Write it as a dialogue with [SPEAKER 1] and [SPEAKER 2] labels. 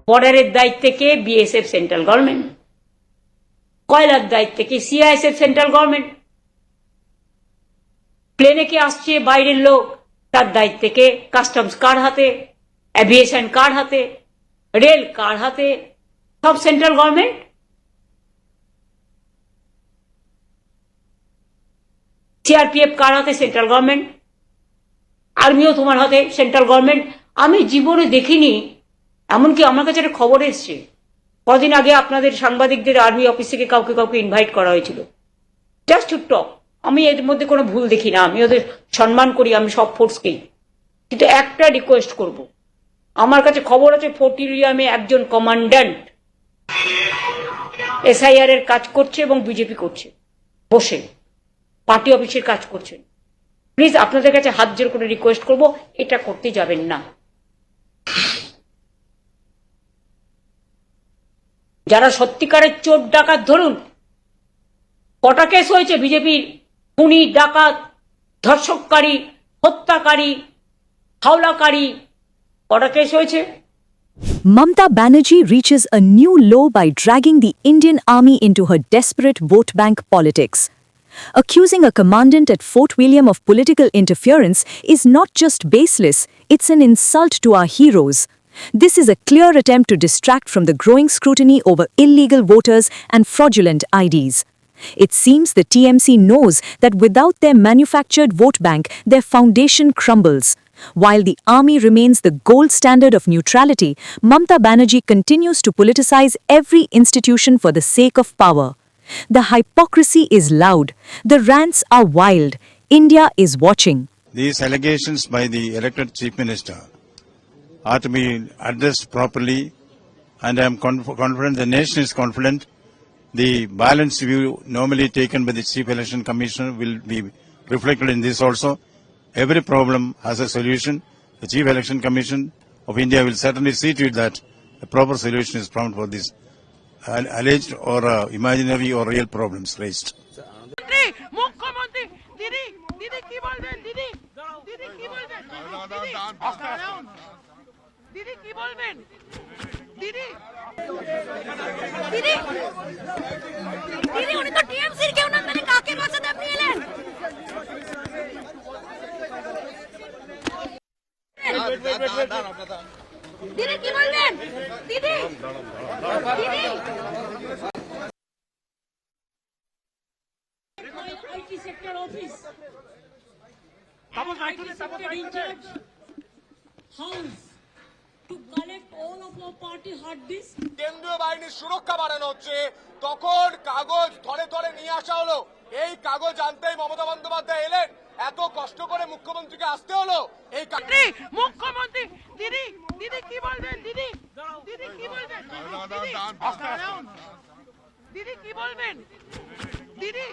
[SPEAKER 1] বর্ডারের দায়িত্বে কে? BSF central government. কয়লার দায়িত্বে কে? CISF central government. প্লেনে কে আসছে? বাইরের লোক, তার দায়িত্বে কে? কাস্টমস কার হাতে? অ্যাভিয়েশন কার হাতে? রেল কার হাতে? সব সেন্ট্রাল গভর্নমেন্ট। সিআরপিএফ কার হাতে? Central government. আর্মিও তোমার হাতে, সেন্ট্রাল গভর্নমেন্ট। আমি জীবনে দেখিনি, এমনকি আমার কাছে একটা খবর এসছে, কদিন আগে আপনাদের সাংবাদিকদের আর্মি অফিস থেকে কাউকে কাউকে ইনভাইট করা হয়েছিল জাস্ট টু টক। আমি এর মধ্যে কোনো ভুল দেখি না, আমি ওদের সম্মান করি, আমি সব ফোর্সকেই। কিন্তু একটা রিকোয়েস্ট করব, আমার কাছে খবর আছে ফোর্ট উইলিয়ামে একজন কমান্ড্যান্ট এসআইআর এর কাজ করছে এবং বিজেপি করছে, বসে পার্টি অফিসের কাজ করছেন। প্লিজ আপনাদের কাছে হাত জোর করে রিকোয়েস্ট করব, এটা করতে যাবেন না। যারা সত্যিকারের চোর ডাকাত, ধরুন কটা কেস হয়েছে বিজেপির? খুনি, ডাকাত, ধর্ষককারী, হত্যাকারী, হাওলাকারী, কটা কেস হয়েছে?
[SPEAKER 2] Mamata Banerjee reaches a new low by dragging the Indian Army into her desperate vote bank politics. Accusing a commandant at Fort William of political interference is not just baseless, it's an insult to our heroes. This is a clear attempt to distract from the growing scrutiny over illegal voters and fraudulent IDs. It seems the TMC knows that without their manufactured vote bank, their foundation crumbles. While the army remains the gold standard of neutrality, Mamata Banerjee continues to politicize every institution for the sake of power. The hypocrisy is loud. The rants are wild. India is watching.
[SPEAKER 3] These allegations by the elected Chief Minister are to be addressed properly, and I am confident, the nation is confident, the balanced view normally taken by the Chief Election Commissioner will be reflected in this also. Every problem has a solution. The Chief Election Commission of India will certainly see to it that a proper solution is found for these alleged or imaginary or real problems raised.
[SPEAKER 4] মুখ্যমন্ত্রী দিদি দিদি কি বলবেন? দিদি দিদি কি বলবেন? দিদি কি বলবেন? দিদি দিদি দিদি উনি তো টিএমসির কেউ না, মানে কাকে বাঁচাতে আপনি এলেন? দিদি কি বলবেন? দিদি দিদি
[SPEAKER 1] IT sector office, house to collect all of our party hard disk.
[SPEAKER 5] কেন্দ্রীয় বাহিনীর সুরক্ষা বাড়ানো হচ্ছে, তখন কাগজ ধরে ধরে নিয়ে আসা হলো। এই কাগজ আনতেই মমতা বন্দ্যোপাধ্যায় এলেন, এত কষ্ট করে মুখ্যমন্ত্রীকে আসতে হলো। এই
[SPEAKER 4] মুখ্যমন্ত্রী দিদি দিদি কি বলবেন? দিদি দিদি কি বলবেন? দিদি কি বলবেন? দিদি